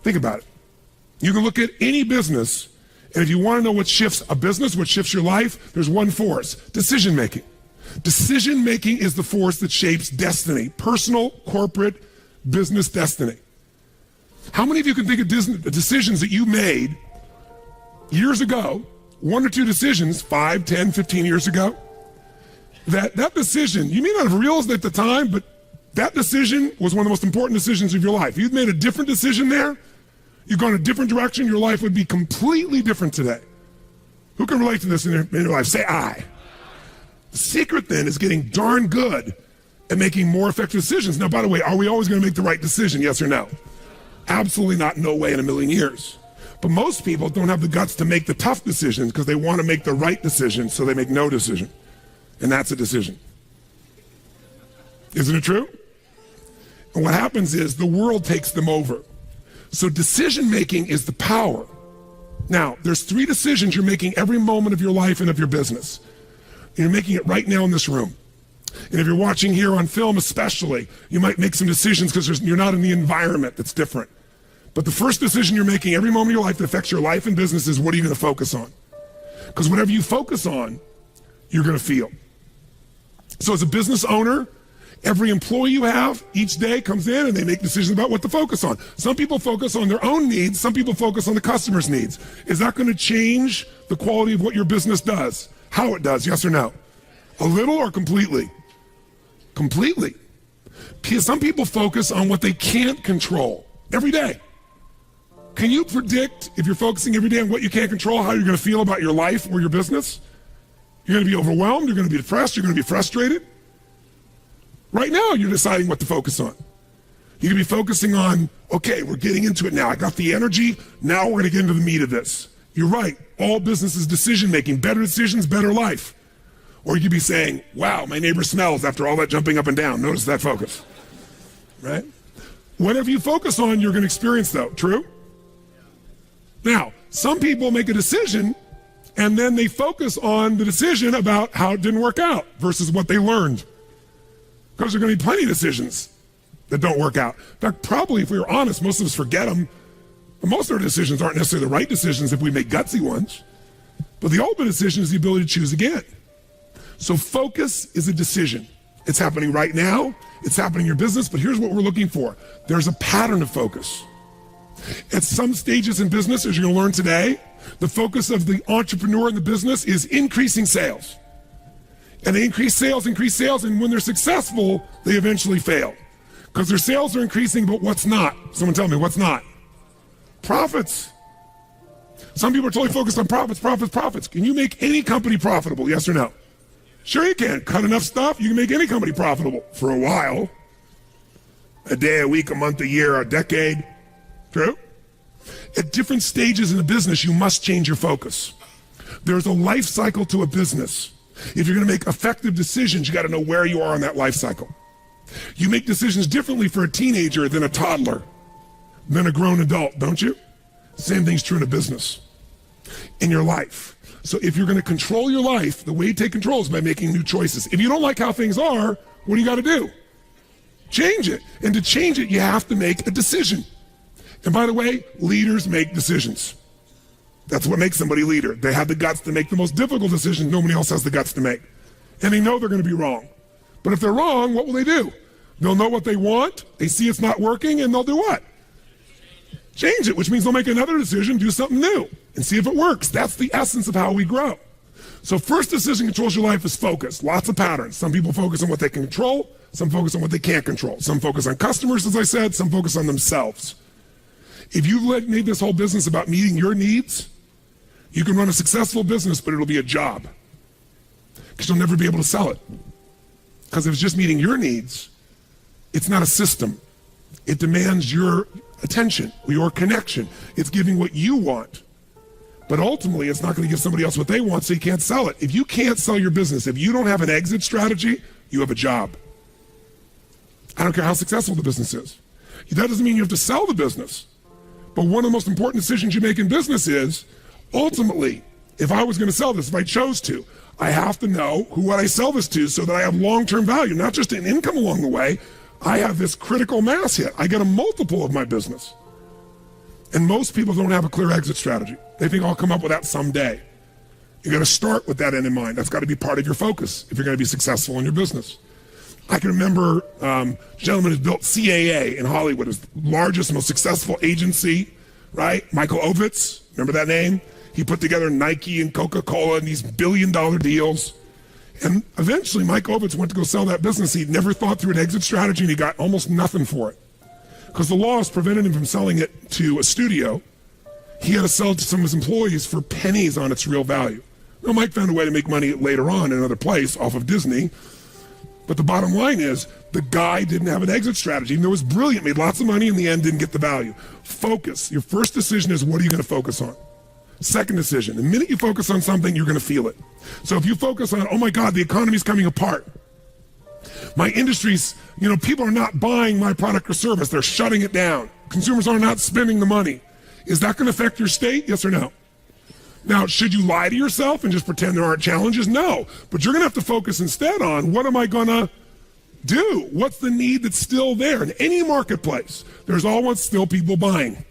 Think about it. You can look at any business, and if you want to know what shifts a business, what shifts your life, there's one force: decision-making. Decision-making is the force that shapes destiny, personal, corporate, business destiny. How many of you can think of decisions that you made years ago, 1 or 2 decisions, 5, 10, 15 years ago? That decision, you may not have realized it at the time, but that decision was one of the most important decisions of your life. If you'd made a different decision there, you've gone a different direction, your life would be completely different today. Who can relate to this in your life? Say I. The secret then is getting darn good at making more effective decisions. Now, by the way, are we always going to make the right decision? Yes or no? Absolutely not. No way in a million years. But most people don't have the guts to make the tough decisions because they want to make the right decision, so they make no decision. And that's a decision. Isn't it true? And what happens is the world takes them over. So decision-making is the power. Now, there's 3 decisions you're making every moment of your life and of your business. And you're making it right now in this room. And if you're watching here on film especially, you might make some decisions because you're not in the environment that's different. But the first decision you're making every moment of your life that affects your life and business is, what are you going to focus on? Because whatever you focus on, you're going to feel. So as a business owner, every employee you have each day comes in and they make decisions about what to focus on. Some people focus on their own needs. Some people focus on the customer's needs. Is that going to change the quality of what your business does? How it does, yes or no? A little or completely? Completely. Some people focus on what they can't control every day. Can you predict, if you're focusing every day on what you can't control, how you're going to feel about your life or your business? You're going to be overwhelmed. You're going to be depressed. You're going to be frustrated. Right now, you're deciding what to focus on. You can be focusing on, okay, we're getting into it now. I got the energy. Now we're going to get into the meat of this. You're right. All business is decision-making. Better decisions, better life. Or you could be saying, wow, my neighbor smells after all that jumping up and down. Notice that focus, right? Whatever you focus on, you're going to experience, though. True? Now, some people make a decision, and then they focus on the decision about how it didn't work out versus what they learned. Because there are going to be plenty of decisions that don't work out. In fact, probably, if we were honest, most of us forget them. But most of our decisions aren't necessarily the right decisions if we make gutsy ones. But the ultimate decision is the ability to choose again. So focus is a decision. It's happening right now. It's happening in your business. But here's what we're looking for. There's a pattern of focus. At some stages in business, as you're going to learn today, the focus of the entrepreneur in the business is increasing sales. And they increase sales, and when they're successful, they eventually fail. Because their sales are increasing, but what's not? Someone tell me, what's not? Profits. Some people are totally focused on profits. Can you make any company profitable, yes or no? Sure you can. Cut enough stuff, you can make any company profitable for a while. A day, a week, a month, a year, a decade. True? At different stages in the business, you must change your focus. There's a life cycle to a business. If you're going to make effective decisions, you got to know where you are on that life cycle. You make decisions differently for a teenager than a toddler, than a grown adult, don't you? Same thing's true in a business, in your life. So if you're going to control your life, the way you take control is by making new choices. If you don't like how things are, what do you got to do? Change it. And to change it, you have to make a decision. And by the way, leaders make decisions. That's what makes somebody a leader. They have the guts to make the most difficult decisions nobody else has the guts to make. And they know they're going to be wrong. But if they're wrong, what will they do? They'll know what they want, they see it's not working, and they'll do what? Change it, which means they'll make another decision, do something new, and see if it works. That's the essence of how we grow. So first decision controls your life is focus. Lots of patterns. Some people focus on what they can control, some focus on what they can't control. Some focus on customers, as I said, some focus on themselves. If you've made this whole business about meeting your needs, you can run a successful business, but it'll be a job. Because you'll never be able to sell it. Because if it's just meeting your needs, it's not a system. It demands your attention, your connection. It's giving what you want. But ultimately, it's not going to give somebody else what they want, so you can't sell it. If you can't sell your business, if you don't have an exit strategy, you have a job. I don't care how successful the business is. That doesn't mean you have to sell the business. But one of the most important decisions you make in business is, ultimately, if I was going to sell this, if I chose to, I have to know who I sell this to so that I have long-term value, not just an income along the way. I have this critical mass hit. I get a multiple of my business. And most people don't have a clear exit strategy. They think I'll come up with that someday. You got to start with that end in mind. That's got to be part of your focus if you're going to be successful in your business. I can remember a gentleman who built CAA in Hollywood, his largest, most successful agency, right? Michael Ovitz, remember that name? He put together Nike and Coca-Cola and these billion-dollar deals. And eventually Mike Ovitz went to go sell that business. He'd never thought through an exit strategy and he got almost nothing for it. Because the laws prevented him from selling it to a studio. He had to sell it to some of his employees for pennies on its real value. Now, Mike found a way to make money later on in another place off of Disney. But the bottom line is, the guy didn't have an exit strategy. Even though it was brilliant, made lots of money, in the end didn't get the value. Focus. Your first decision is, what are you going to focus on? Second decision, the minute you focus on something, you're going to feel it. So if you focus on, oh my God, the economy's coming apart. My industry's, people are not buying my product or service. They're shutting it down. Consumers are not spending the money. Is that going to affect your state? Yes or no? Now, should you lie to yourself and just pretend there aren't challenges? No. But you're going to have to focus instead on, what am I going to do? What's the need that's still there? In any marketplace, there's always still people buying.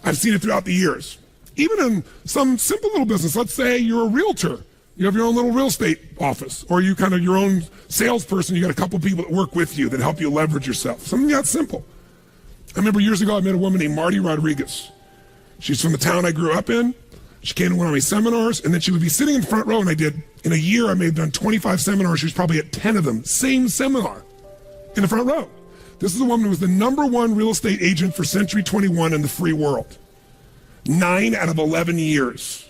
I've seen it throughout the years. Even in some simple little business, let's say you're a realtor. You have your own little real estate office, or you kind of your own salesperson. You got a couple people that work with you that help you leverage yourself. Something that simple. I remember years ago, I met a woman named Marty Rodriguez. She's from the town I grew up in. She came to one of my seminars, and then she would be sitting in the front row, and in a year, I may have done 25 seminars. She was probably at 10 of them, same seminar, in the front row. This is a woman who was the #1 real estate agent for Century 21 in the free world. 9 out of 11 years.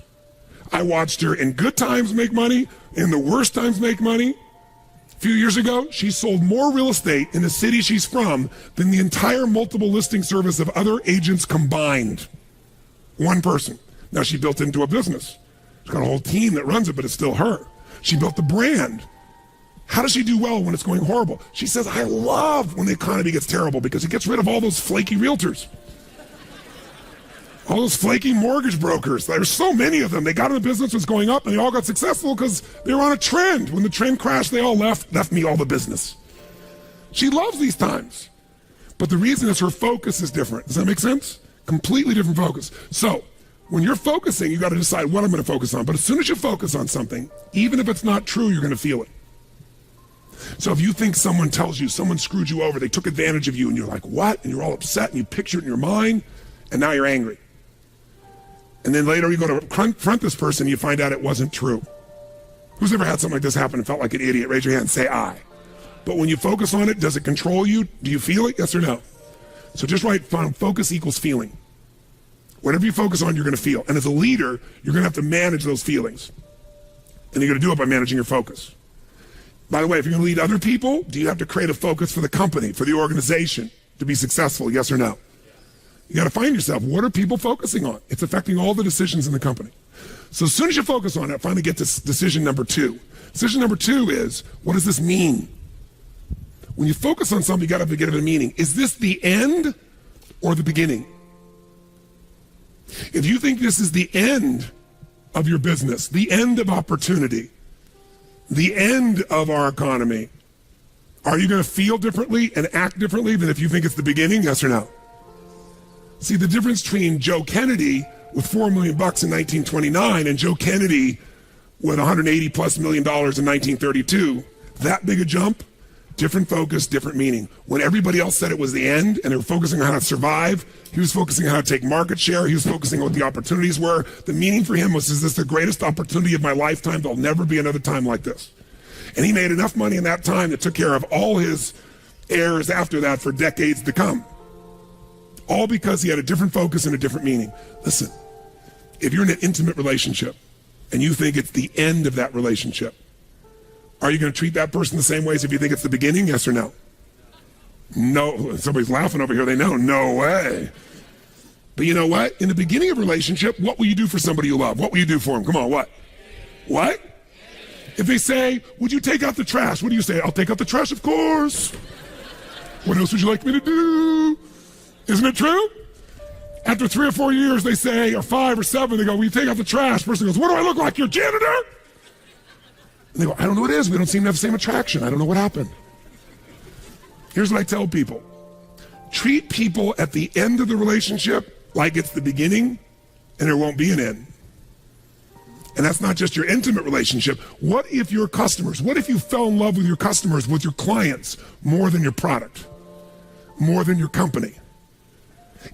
I watched her in good times make money, in the worst times make money. A few years ago, she sold more real estate in the city she's from than the entire multiple listing service of other agents combined. One person. Now she built it into a business. She's got a whole team that runs it, but it's still her. She built the brand. How does she do well when it's going horrible? She says, I love when the economy gets terrible because it gets rid of all those flaky realtors. All those flaky mortgage brokers. There's so many of them. They got in the business, was going up, and they all got successful because they were on a trend. When the trend crashed, they all left me all the business. She loves these times. But the reason is her focus is different. Does that make sense? Completely different focus. So, when you're focusing, you got to decide what I'm going to focus on. But as soon as you focus on something, even if it's not true, you're going to feel it. So if you think someone tells you someone screwed you over, they took advantage of you, and you're like, what? And you're all upset, and you picture it in your mind, and now you're angry. And then later you go to confront this person, and you find out it wasn't true. Who's ever had something like this happen and felt like an idiot? Raise your hand and say, I. But when you focus on it, does it control you? Do you feel it? Yes or no? So just write, focus equals feeling. Whatever you focus on, you're going to feel. And as a leader, you're going to have to manage those feelings. And you're going to do it by managing your focus. By the way, if you're going to lead other people, do you have to create a focus for the company, for the organization to be successful? Yes or no? You got to find yourself, what are people focusing on? It's affecting all the decisions in the company. So as soon as you focus on it, finally get to decision number 2. Decision number 2 is, what does this mean? When you focus on something, you got to give it a meaning. Is this the end or the beginning? If you think this is the end of your business, the end of opportunity, the end of our economy, are you going to feel differently and act differently than if you think it's the beginning? Yes or no? See, the difference between Joe Kennedy with $4 million in 1929 and Joe Kennedy with $180+ million in 1932, that big a jump, different focus, different meaning. When everybody else said it was the end and they were focusing on how to survive, he was focusing on how to take market share. He was focusing on what the opportunities were. The meaning for him was, is this the greatest opportunity of my lifetime? There'll never be another time like this. And he made enough money in that time that took care of all his heirs after that for decades to come. All because he had a different focus and a different meaning. Listen, if you're in an intimate relationship and you think it's the end of that relationship, are you going to treat that person the same way as if you think it's the beginning? Yes or no? No. Somebody's laughing over here. They know. No way. But you know what? In the beginning of a relationship, what will you do for somebody you love? What will you do for them? Come on, what? What? If they say, would you take out the trash? What do you say? I'll take out the trash, of course. What else would you like me to do? Isn't it true? After 3 or 4 years, they say, or 5 or 7, they go, will you take out the trash? Person goes, what do I look like, your janitor? And they go, I don't know what it is. We don't seem to have the same attraction. I don't know what happened. Here's what I tell people. Treat people at the end of the relationship like it's the beginning and there won't be an end. And that's not just your intimate relationship. What if your customers, what if you fell in love with your customers, with your clients, more than your product, more than your company?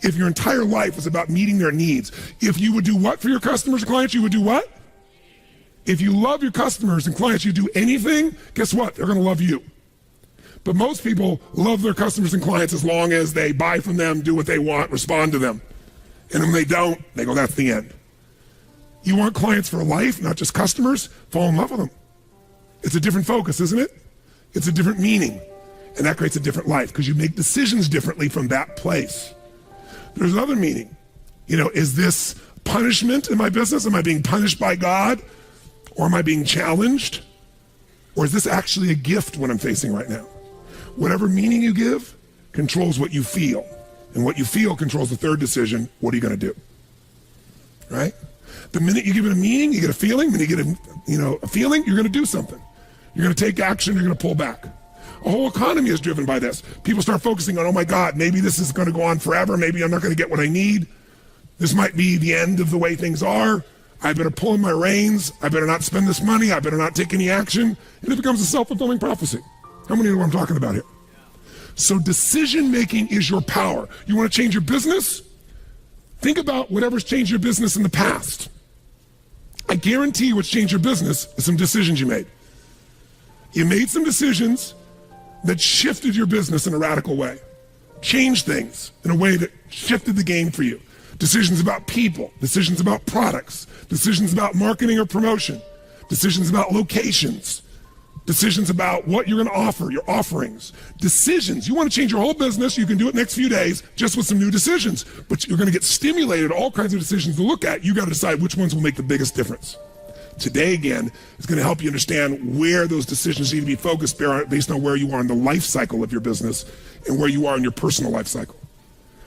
If your entire life was about meeting their needs, if you would do what for your customers and clients, you would do what? If you love your customers and clients, you do anything, guess what? They're gonna love you. But most people love their customers and clients as long as they buy from them, do what they want, respond to them. And when they don't, they go, that's the end. You want clients for life, not just customers? Fall in love with them. It's a different focus, isn't it? It's a different meaning. And that creates a different life because you make decisions differently from that place. There's another meaning. Is this punishment in my business? Am I being punished by God? Or am I being challenged? Or is this actually a gift what I'm facing right now? Whatever meaning you give controls what you feel. And what you feel controls the third decision. What are you going to do? Right? The minute you give it a meaning, you get a feeling. When you get a feeling, you're going to do something. You're going to take action. You're going to pull back. A whole economy is driven by this. People start focusing on, oh my God, maybe this is going to go on forever. Maybe I'm not going to get what I need. This might be the end of the way things are. I better pull in my reins. I better not spend this money. I better not take any action. And it becomes a self-fulfilling prophecy. How many know what I'm talking about here? So decision-making is your power. You want to change your business? Think about whatever's changed your business in the past. I guarantee what's changed your business is some decisions you made. You made some decisions that shifted your business in a radical way. Changed things in a way that shifted the game for you. Decisions about people, decisions about products, decisions about marketing or promotion, decisions about locations, decisions about what you're going to offer, your offerings, decisions. You want to change your whole business, you can do it next few days just with some new decisions, but you're going to get stimulated, all kinds of decisions to look at. You got to decide which ones will make the biggest difference. Today, again, is going to help you understand where those decisions need to be focused based on where you are in the life cycle of your business and where you are in your personal life cycle.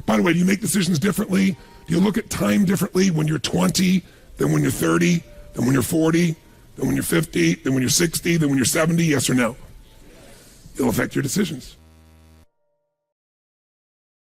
By the way, do you make decisions differently? Do you look at time differently when you're 20 than when you're 30, than when you're 40, than when you're 50, than when you're 60, than when you're 70, yes or no? It'll affect your decisions.